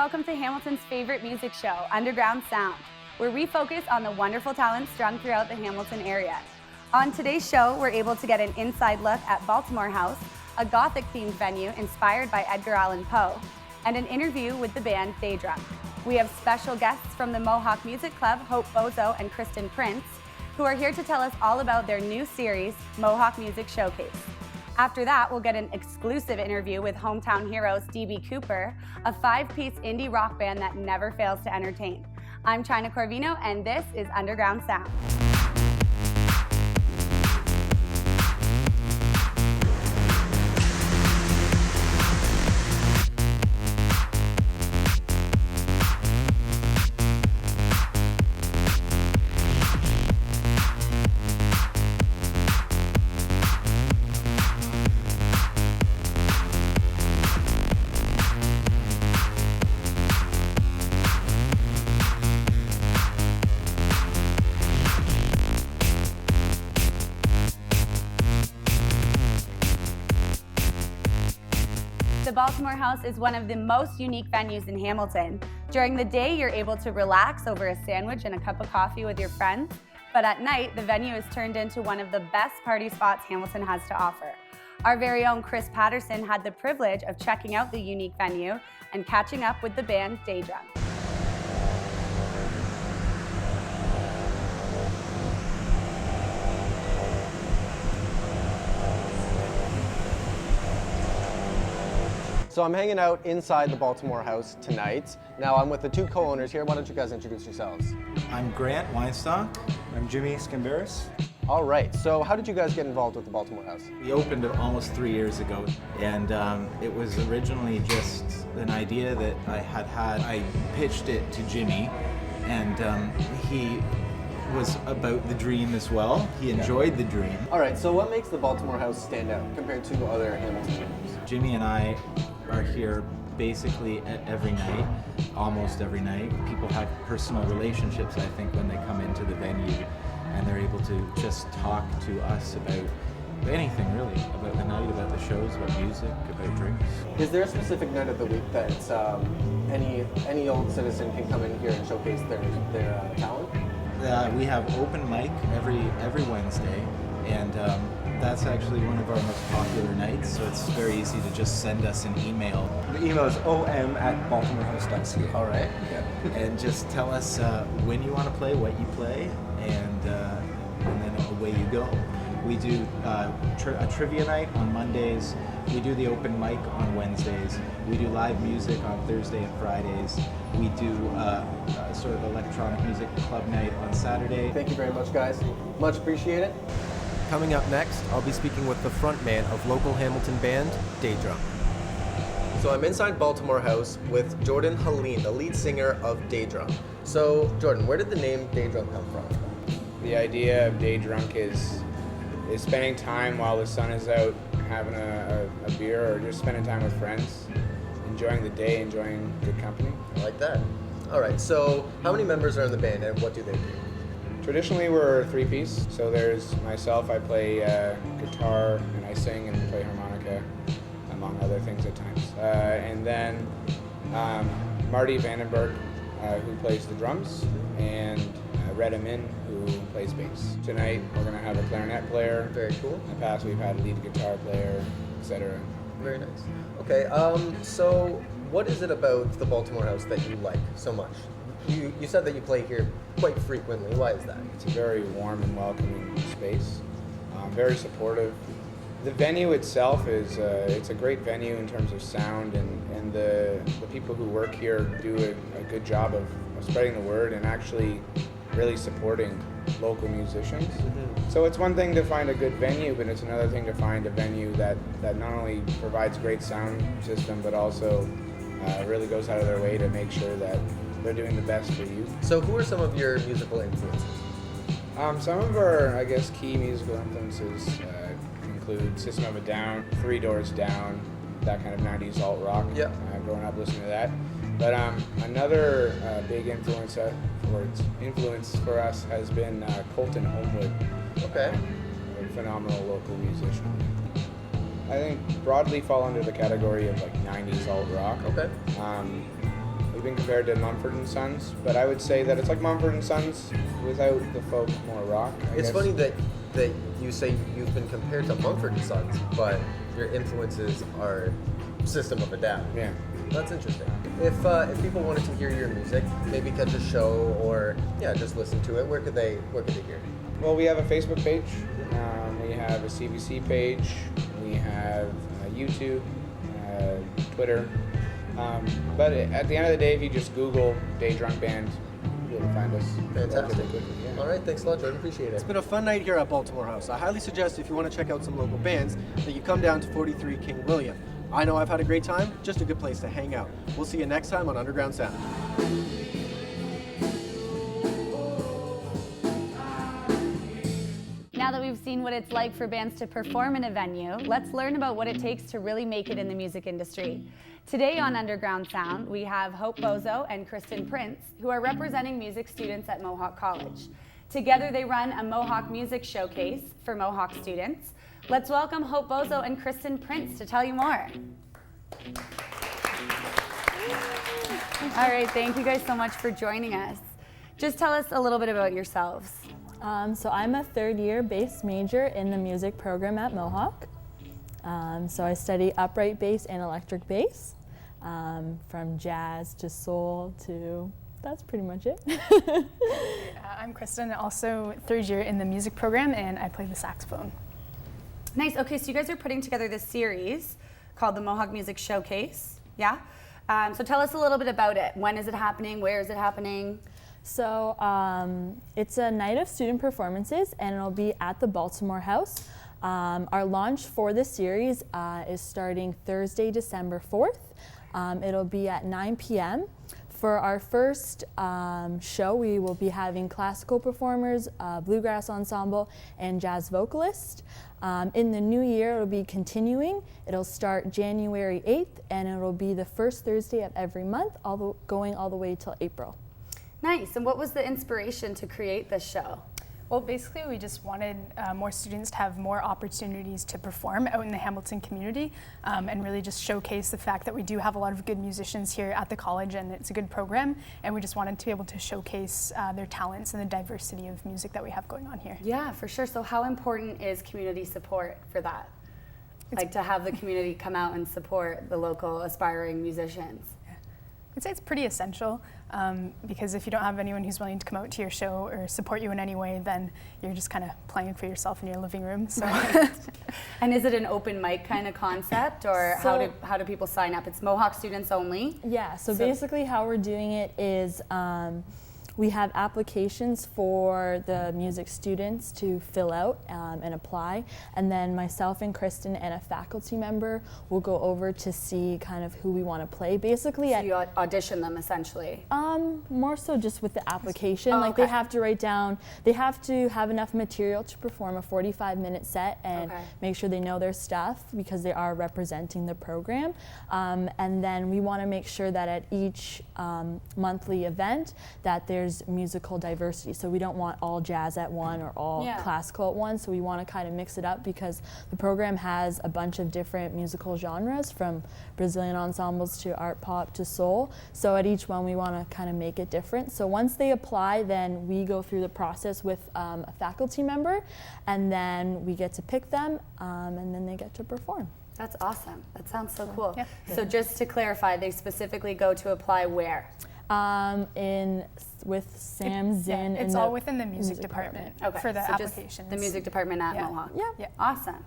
welcome to Hamilton's favorite music show, Underground Sound, where we focus on the wonderful talent strung throughout the Hamilton area. On today's show, we're able to get an inside look at Baltimore House, a Gothic-themed venue inspired by Edgar Allan Poe, and an interview with the band Daydrum. We have special guests from the Mohawk Music Club, Hope Bozo and Kristen Prince, who are here to tell us all about their new series, Mohawk Music Showcase. After that, we'll get an exclusive interview with hometown heroes D.B. Cooper, a 5-piece indie rock band that never fails to entertain. I'm China Corvino, and this is Underground Sound. The Baltimore House is one of the most unique venues in Hamilton. During the day, you're able to relax over a sandwich and a cup of coffee with your friends, but at night, the venue is turned into one of the best party spots Hamilton has to offer. Our very own Chris Patterson had the privilege of checking out the unique venue and catching up with the band Daydrum. So I'm hanging out inside the Baltimore House tonight. Now I'm with the two co-owners here. Why don't you guys introduce yourselves? I'm Grant Weinstock. I'm Jimmy Scamberis. All right, so how did you guys get involved with the Baltimore House? We opened it almost 3 years ago, and it was originally just an idea that I had. I pitched it to Jimmy, and he was about the dream as well. He enjoyed the dream. All right, so what makes the Baltimore House stand out compared to other Hamilton venues? Jimmy and I are here basically every night, almost every night. People have personal relationships, I think, when they come into the venue, and they're able to just talk to us about anything really, about the night, about the shows, about music, about drinks. Is there a specific night of the week that any old citizen can come in here and showcase their talent? We have open mic every Wednesday, and that's actually one of our most popular nights, so it's very easy to just send us an email. The email is om@baltimorehouse.ca. All right. Yeah. And just tell us when you want to play, what you play, and then away you go. We do a trivia night on Mondays. We do the open mic on Wednesdays. We do live music on Thursday and Fridays. We do sort of electronic music club night on Saturday. Thank you very much, guys. Much appreciated. Coming up next, I'll be speaking with the frontman of local Hamilton band, Daydrum. So I'm inside Baltimore House with Jordan Helene, the lead singer of Daydrum. So, Jordan, where did the name Daydrum come from? The idea of Day Drunk is spending time while the sun is out, having a beer, or just spending time with friends, enjoying the day, enjoying good company. I like that. All right, so how many members are in the band and what do they do? Traditionally, we're a 3-piece, so there's myself, I play guitar, and I sing and play harmonica, among other things at times. And then Marty Vandenberg, who plays the drums, and Retta Min, who plays bass. Tonight, we're going to have a clarinet player. Very cool. In the past, we've had a lead guitar player, etc. Very nice. Okay, so what is it about the Baltimore House that you like so much? You said that you play here quite frequently. Why is that? It's a very warm and welcoming space, very supportive. The venue itself is it's a great venue in terms of sound, and the people who work here do a good job of spreading the word and actually really supporting local musicians. Mm-hmm. So it's one thing to find a good venue, but it's another thing to find a venue that not only provides great sound system, but also really goes out of their way to make sure that they're doing the best for you. So who are some of your musical influences? Some of our, I guess, key musical influences include System of a Down, Three Doors Down, that kind of 90s alt rock. Yeah. Growing up listening to that. But another big influence for us has been Colton Homewood. Okay. A phenomenal local musician. I think broadly fall under the category of like 90s alt rock. Okay. We've been compared to Mumford & Sons, but I would say that it's like Mumford & Sons without the folk, more rock. I It's guess. funny that you say you've been compared to Mumford & Sons, but your influences are System of a Down. Yeah. That's interesting. If people wanted to hear your music, maybe catch a show or just listen to it, where could they hear it? Well, we have a Facebook page. We have a CBC page. We have YouTube, Twitter. But at the end of the day, if you just Google Day Drunk Band, you'll find us. Fantastic. relatively quickly, yeah. All right, thanks a lot, Jordan. Appreciate it. It's been a fun night here at Baltimore House. I highly suggest if you want to check out some local bands that you come down to 43 King William. I know I've had a great time, just a good place to hang out. We'll see you next time on Underground Sound. Now that we've seen what it's like for bands to perform in a venue, let's learn about what it takes to really make it in the music industry. Today on Underground Sound, we have Hope Bozo and Kristen Prince, who are representing music students at Mohawk College. Together they run a Mohawk Music Showcase for Mohawk students. Let's welcome Hope Bozo and Kristen Prince to tell you more. All right, thank you guys so much for joining us. Just tell us a little bit about yourselves. So I'm a third-year bass major in the music program at Mohawk. So I study upright bass and electric bass, from jazz to soul to, that's pretty much it. I'm Kristen, also third year in the music program, and I play the saxophone. Nice. Okay, so you guys are putting together this series called the Mohawk Music Showcase. Yeah? So tell us a little bit about it. When is it happening? Where is it happening? So it's a night of student performances, and it'll be at the Baltimore House. Our launch for this series is starting Thursday, December 4th. It'll be at 9 p.m. For our first show, we will be having classical performers, bluegrass ensemble, and jazz vocalist. In the new year, it'll be continuing. It'll start January 8th, and it'll be the first Thursday of every month, going all the way till April. Nice. And what was the inspiration to create this show? Well, basically, we just wanted more students to have more opportunities to perform out in the Hamilton community, and really just showcase the fact that we do have a lot of good musicians here at the college, and it's a good program, and we just wanted to be able to showcase their talents and the diversity of music that we have going on here. Yeah, for sure. So how important is community support for that? Like to have the community come out and support the local aspiring musicians? I'd say it's pretty essential, because if you don't have anyone who's willing to come out to your show or support you in any way, then you're just kind of playing for yourself in your living room. So. And is it an open mic kind of concept, or how do people sign up? It's Mohawk students only? Yeah, so basically how we're doing it is we have applications for the music students to fill out and apply, and then myself and Kristen and a faculty member will go over to see kind of who we want to play. Basically, So you audition them essentially? more so just with the application. Oh, like okay. they have to write down, they have to have enough material to perform a 45-minute set and Okay. make sure they know their stuff because they are representing the program. And then we want to make sure that at each monthly event that there's musical diversity. So we don't want all jazz at one or all classical at one. So we want to kind of mix it up because the program has a bunch of different musical genres, from Brazilian ensembles to art pop to soul. So at each one we want to kind of make it different. So once they apply, then we go through the process with a faculty member, and then we get to pick them, and then they get to perform. That's awesome. That sounds so cool. Yeah. So just to clarify, they specifically go to apply where? With Sam Zinn. It's in all the within the music department for the so applications. just the music department at Yeah. Mohawk. Yeah. Awesome.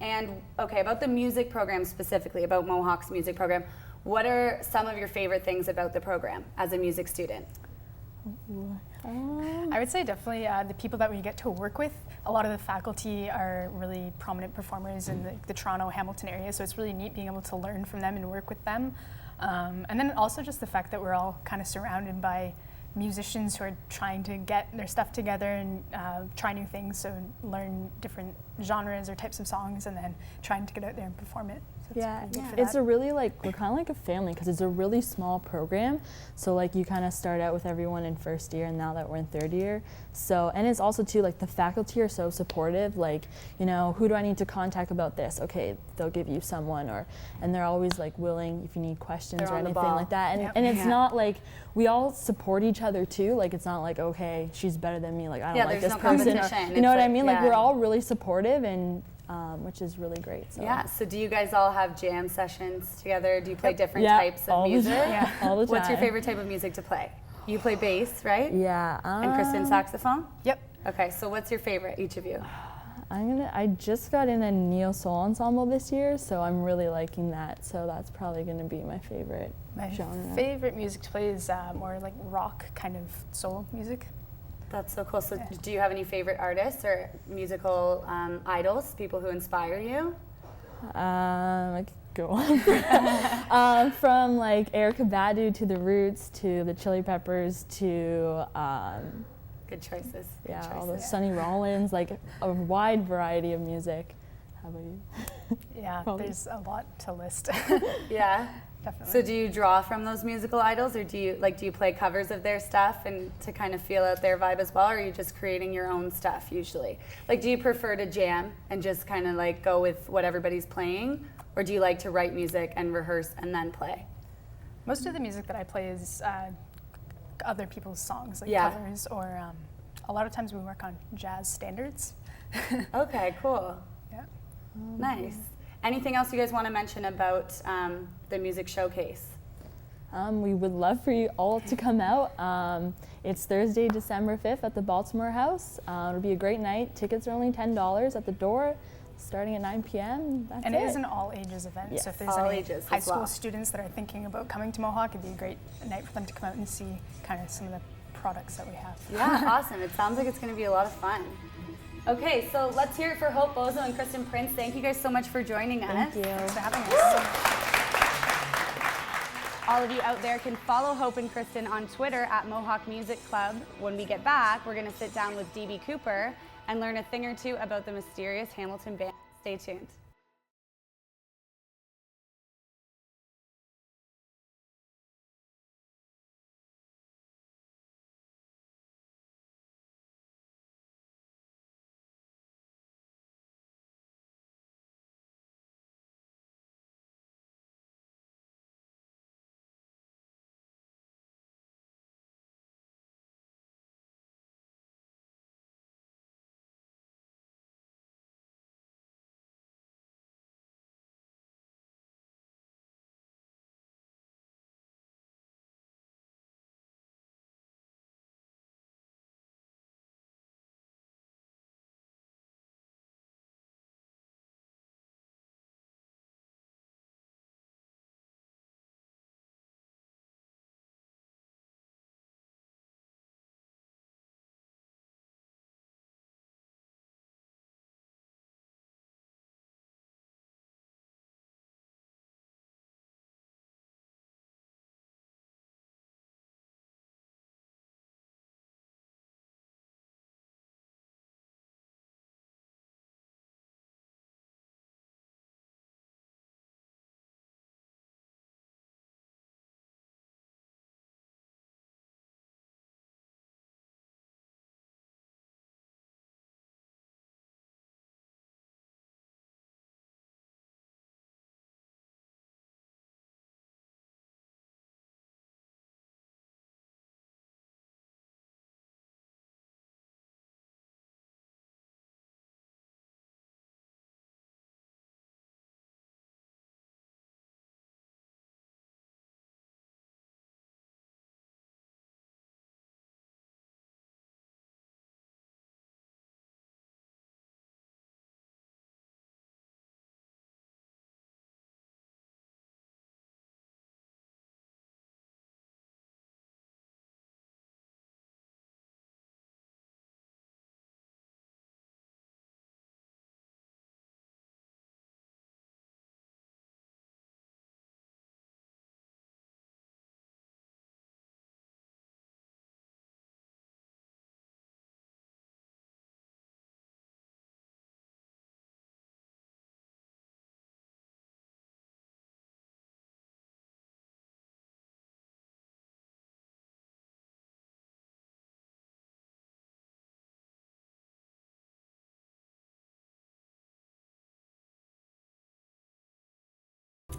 And okay, about the music program specifically, about Mohawk's music program, what are some of your favorite things about the program as a music student? I would say definitely the people that we get to work with. A lot of the faculty are really prominent performers in the Toronto, Hamilton area, so it's really neat being able to learn from them and work with them. And then also just the fact that we're all kind of surrounded by musicians who are trying to get their stuff together and try new things, so learn different genres or types of songs, and then trying to get out there and perform it. So it's Yeah, pretty good for it's that. a really we're kind of like a family because it's a really small program. So like you kind of start out with everyone in first year, and now that we're in third year. So, and it's also too like the faculty are so supportive. Like, you know, who do I need to contact about this? Okay, they'll give you someone, and they're always like willing if you need questions They're or on the anything ball. like that. And Yep. and it's Yeah. not like we all support each other too. Like it's not like, okay, she's better than me. Like I don't Yeah, like there's this no person. Or, competition. you know It's what I like- mean? Like yeah. we're all really supportive, and which is really great. So. Yeah, so do you guys all have jam sessions together? Do you play different Yeah, types of all the music? time. Yeah, all the What's your time. favorite type of music to play? You play bass, right? Yeah. And Kristen saxophone? Yep. Okay, so what's your favorite, each of you? I just got in a neo soul ensemble this year, so I'm really liking that. So that's probably gonna be my favorite My genre. favorite music to play is more like rock kind of soul music. That's so cool. So do you have any favorite artists or musical idols, people who inspire you? I could go on. From like Erykah Badu to The Roots to the Chili Peppers to Good choices. Good yeah, all the choices. Sonny Rollins, like a wide variety of music. How about you? Yeah, Probably. there's a lot to list. Yeah. Definitely. So do you draw from those musical idols, or do you play covers of their stuff and to kind of feel out their vibe as well, or are you just creating your own stuff usually? Like, do you prefer to jam and just kind of like go with what everybody's playing, or do you like to write music and rehearse and then play? Most of the music that I play is other people's songs, like Yeah. covers, or a lot of times we work on jazz standards. Okay, cool. Yeah. Nice. Anything else you guys want to mention about the music showcase? We would love for you all to come out. It's Thursday, December 5th at the Baltimore House. It'll be a great night. Tickets are only $10 at the door, starting at 9 p.m. That's And it. it is an all ages event, Yes. so if there's All any ages high as school well. students that are thinking about coming to Mohawk, it'd be a great night for them to come out and see kind of some of the products that we have. Yeah, awesome. It sounds like it's going to be a lot of fun. Okay, so let's hear it for Hope Bozo and Kristen Prince. Thank you guys so much for joining us. Thank you. Thanks for having us. All of you out there can follow Hope and Kristen on Twitter at Mohawk Music Club. When we get back, we're going to sit down with DB Cooper and learn a thing or two about the mysterious Hamilton band. Stay tuned.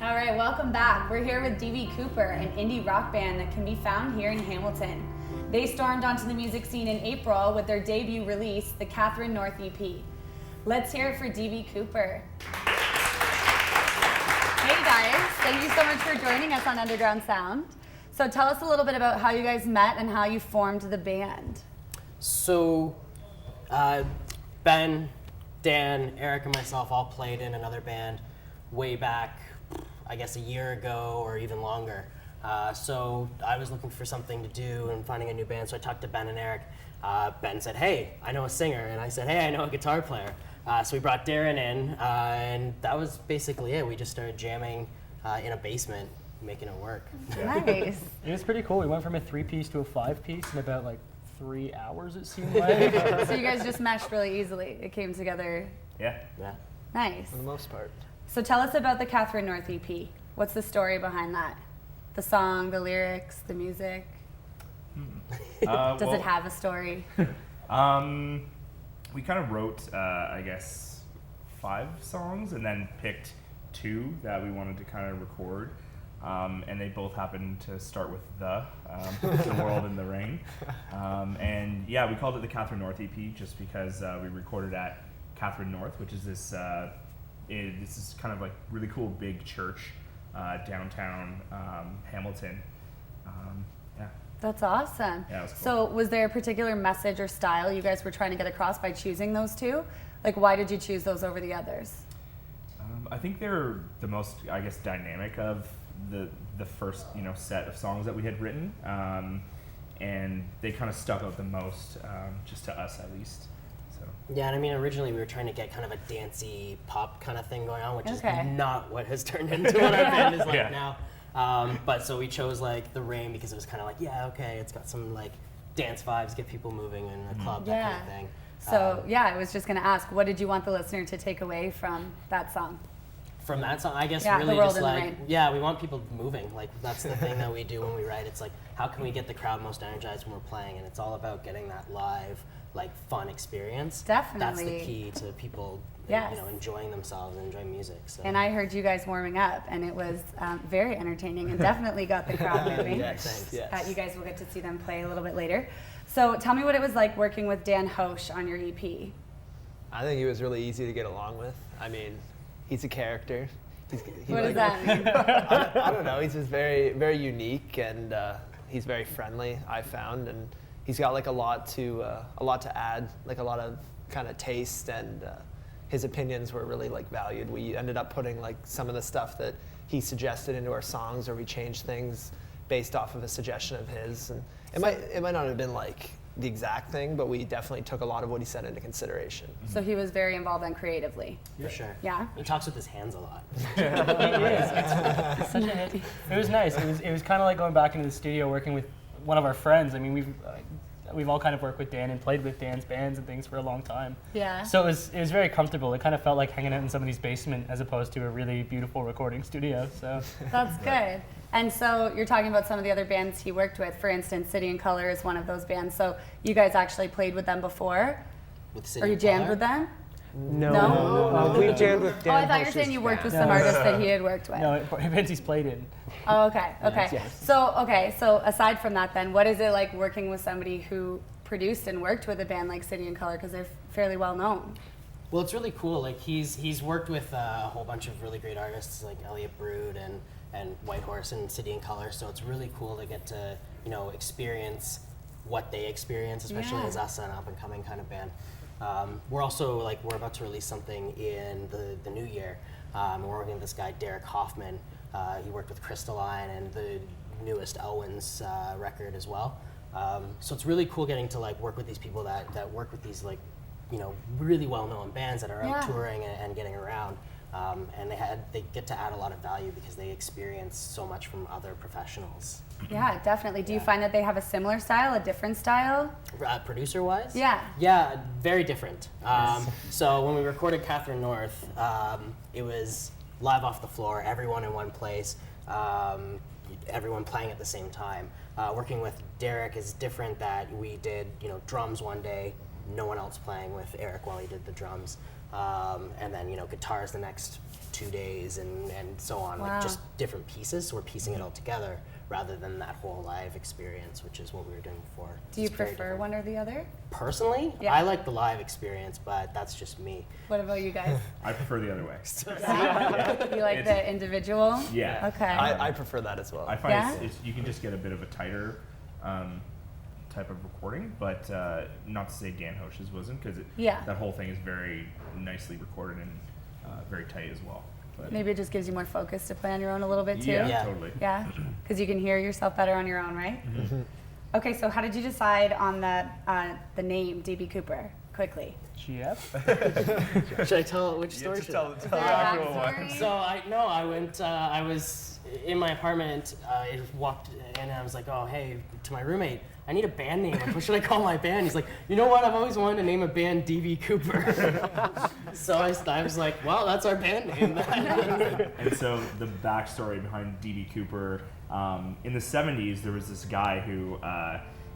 All right, welcome back. We're here with DB Cooper, an indie rock band that can be found here in Hamilton. They stormed onto the music scene in April with their debut release, the Catherine North EP. Let's hear it for DB Cooper. Hey guys, thank you so much for joining us on Underground Sound. So tell us a little bit about how you guys met and how you formed the band. So, Ben, Dan, Eric, and myself all played in another band way back, I guess a year ago or even longer. So I was looking for something to do and finding a new band, so I talked to Ben and Eric. Ben said, hey, I know a singer, and I said, hey, I know a guitar player. So we brought Darren in, and that was basically it. We just started jamming in a basement, making it work. Nice. It was pretty cool. We went from a 3-piece to a 5-piece in about like 3 hours, it seemed like. So you guys just meshed really easily. It came together. Yeah. Nice. For the most part. So tell us about the Catherine North EP. What's the story behind that? The song, the lyrics, the music? Does it have a story? We kind of wrote, I guess, 5 songs and then picked 2 that we wanted to kind of record. And they both happened to start with the World in the Ring. And yeah, we called it the Catherine North EP just because we recorded at Catherine North, which is this is kind of like really cool big church downtown Hamilton. Yeah. That's awesome. Yeah, it was cool. So was there a particular message or style you guys were trying to get across by choosing those 2? Like, why did you choose those over the others? I think they're the most, I guess, dynamic of the first, set of songs that we had written, and they kind of stuck out the most, just to us at least. So. Yeah, and I mean, originally we were trying to get kind of a dancey pop kind of thing going on, which is not what has turned into what our band is like now. But so we chose like The Rain because it was kind of like, yeah, okay, it's got some like dance vibes, get people moving in a club, that kind of thing. So I was just going to ask, what did you want the listener to take away from that song? From that song, I guess Yeah, really The World just in the like, Rain. yeah, we want people moving. Like that's the thing that we do when we write. It's like, how can we get the crowd most energized when we're playing? And it's all about getting that live, like fun experience. Definitely. That's the key to people, Yes. enjoying themselves and enjoying music. So. And I heard you guys warming up, and it was very entertaining and definitely got the crowd moving. Thanks. You guys will get to see them play a little bit later. So tell me what it was like working with Dan Hoche on your EP. I think he was really easy to get along with. I mean, he's a character. What does that mean? I don't know. He's just very, very unique, and he's very friendly, I found, and he's got like a lot to add, like a lot of kind of taste, and his opinions were really like valued. We ended up putting like some of the stuff that he suggested into our songs, or we changed things based off of a suggestion of his, and it might not have been like the exact thing, but we definitely took a lot of what he said into consideration. So he was very involved then creatively. For sure. Yeah? He talks with his hands a lot. It's such a hit. It was nice. It was kind of like going back into the studio working with one of our friends. I mean, we've all kind of worked with Dan and played with Dan's bands and things for a long time. Yeah. So it was very comfortable. It kind of felt like hanging out in somebody's basement as opposed to a really beautiful recording studio. So That's good. And so you're talking about some of the other bands he worked with. For instance, City and Color is one of those bands. So you guys actually played with them before? With City Or you and jammed Color? with them? No. We jammed with Dan Oh, I thought you were Hoche's saying you worked with band. some artists that he had worked with. no, bands he's played in. Oh, okay. Okay. Yes. So aside from that then, what is it like working with somebody who produced and worked with a band like City and Color, because they're fairly well known? Well, it's really cool. Like he's worked with a whole bunch of really great artists like Elliot Brood and Whitehorse and City and Color. So it's really cool to get to experience what they experience, especially as us, an up and coming kind of band. We're also we're about to release something in the new year. We're working with this guy Derek Hoffman. He worked with Crystalline and the newest Elwyn's record as well. So it's really cool getting to work with these people that work with these really well-known bands that are out touring and getting around. And they get to add a lot of value because they experience so much from other professionals. Yeah, definitely. Do you find that they have a similar style, a different style? Producer-wise? Yeah. Yeah, very different. So when we recorded Catherine North, it was live off the floor, everyone in one place, everyone playing at the same time. Working with Derek is different, that we did drums one day, no one else playing with Eric while he did the drums. and then guitars the next 2 days, and so on, Wow. like just different pieces. So we're piecing it all together rather than that whole live experience, which is what we were doing before. Do you It's very prefer different. one or the other? Personally, Yeah. I like the live experience, but that's just me. What about you guys? I prefer the other way. You like the individual? Yeah. Okay. I prefer that as well. I find Yeah? it's you can just get a bit of a tighter type of recording, but not to say Dan Hosh's wasn't, because Yeah. that whole thing is very nicely recorded and very tight as well. But Maybe it just gives you more focus to play on your own a little bit too. yeah, Yeah. totally. Yeah, because you can hear yourself better on your own, right? Okay, so how did you decide on the name DB Cooper? Quickly. Yep. Should I tell which story? should I? Is there a backstory? So I went. I was in my apartment. I walked and I was like, "Oh, hey," to my roommate. I need a band name. Like, what should I call my band? He's like, "You know what? I've always wanted to name a band DB Cooper." So I was like, "Well, that's our band name." And so the backstory behind DB Cooper, in the 70s, there was this guy who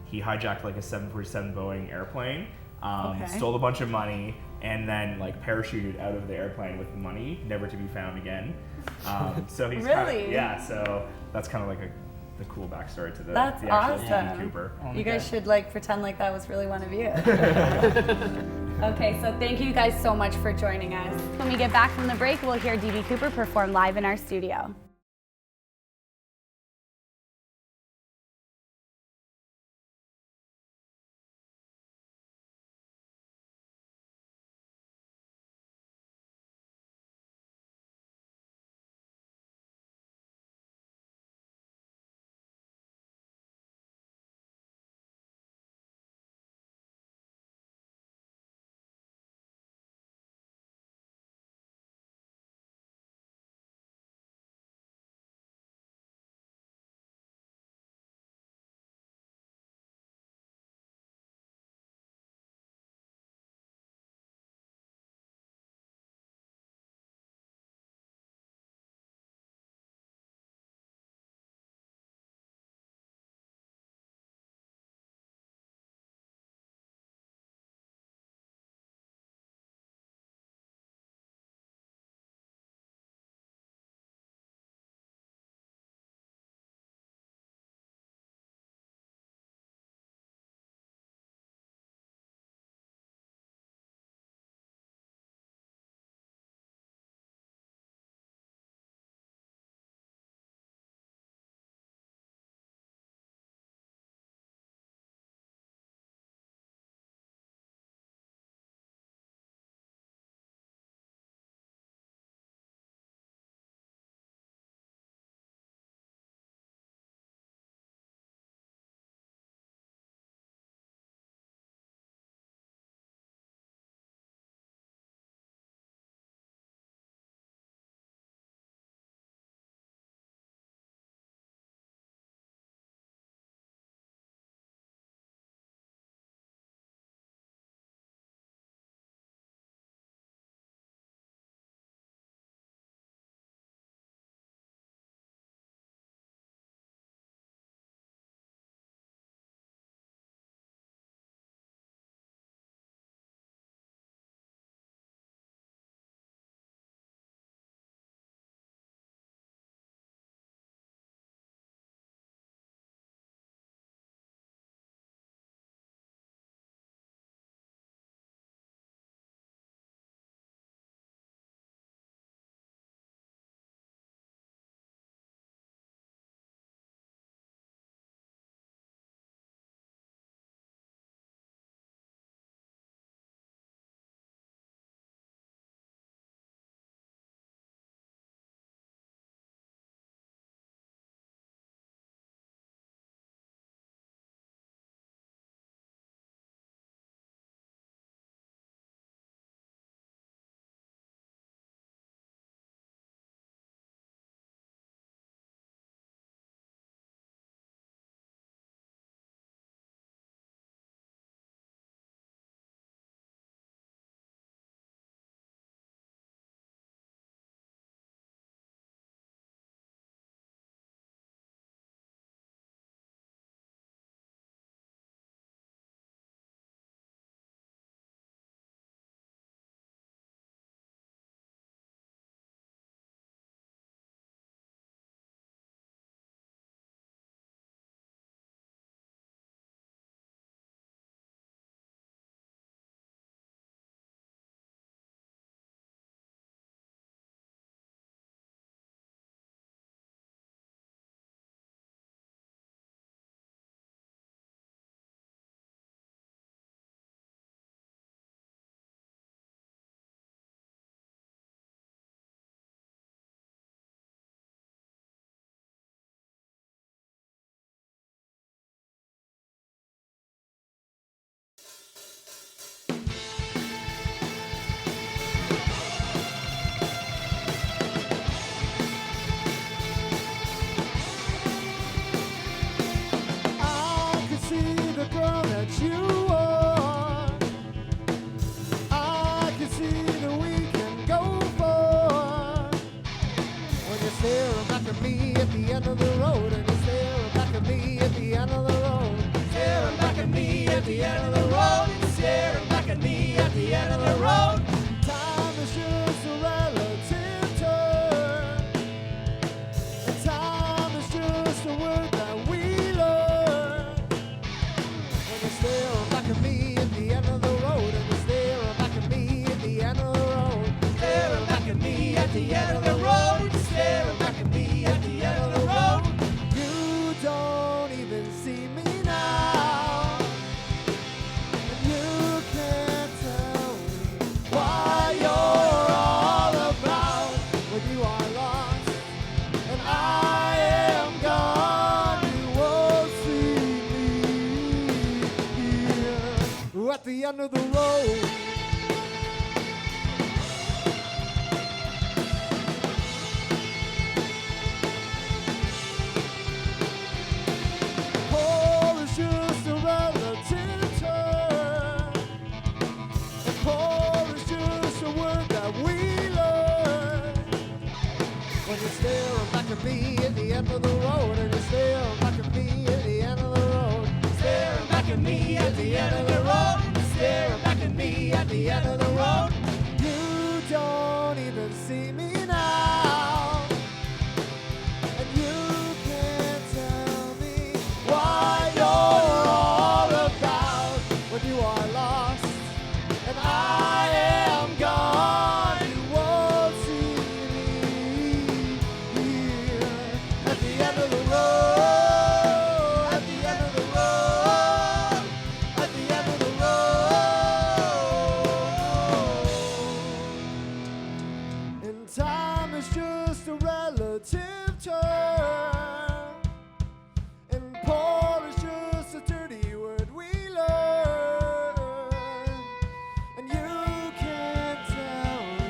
he hijacked like a 747 Boeing airplane, Okay. stole a bunch of money, and then like parachuted out of the airplane with the money, never to be found again. So he's Really? so that's kind of like the cool backstory to the That's actual awesome. DB Cooper. You guys should like pretend like that was really one of you. Okay, so thank you guys so much for joining us. When we get back from the break, we'll hear DB Cooper perform live in our studio. staring back at me at the end of the road, and you're staring back at me at the end of the road. Staring back at me at the end of the road, staring back at me at the end of the road. Time is just a relative term, and time is just a word that we learn. When you're staring back at me at the end of the road, and you're staring back at me at the end of the road. Staring back at me at the end of the road, staring back at me at the end of the road. You don't even see me now, and you can't tell me why you're all about when you are lost and I am gone. You won't see me here at the end of the road. Paul is just a relative term, and Paul is just a word that we learn. When you're staring back at me at the end of the road, and you're staring back at me at the end of the road, staring back at me at the end of the road, staring back at me at the end of the road. You don't even see me now, and you can't tell me why you're all about when you are lost and I am gone. You won't see me here at the end of the road, at the end of the road, at the end of the road. And time is just a relative term, and Paul is just a dirty word we learn. And you can't tell me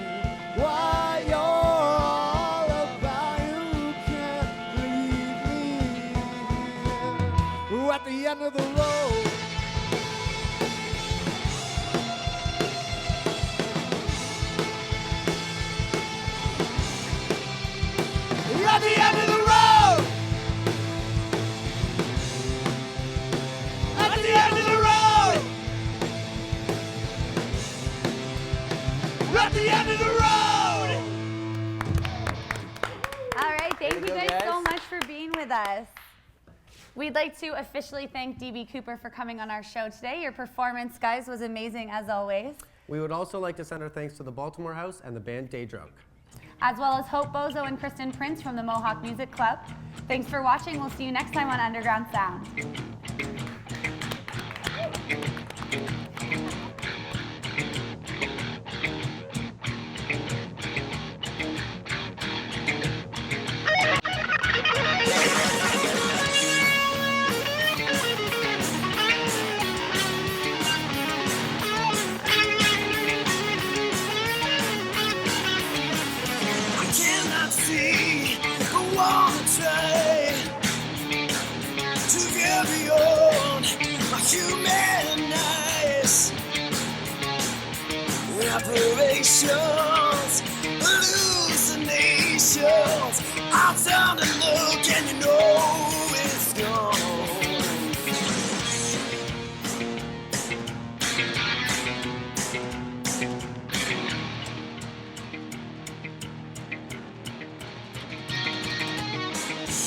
why you're all about. You can't leave me here at the end of the road. At the end of the road! At the end of the road! At the end of the road! All right, thank you go, guys guys. so much for being with us. We'd like to officially thank DB Cooper for coming on our show today. Your performance, guys, was amazing as always. We would also like to send our thanks to the Baltimore House and the band Day Drunk. As well as Hope Bozo and Kristen Prince from the Mohawk Music Club. Thanks for watching. We'll see you next time on Underground Sound. I cannot see, I wanna try to get beyond my human eyes. Aberrations, hallucinations, I'll turn to lose.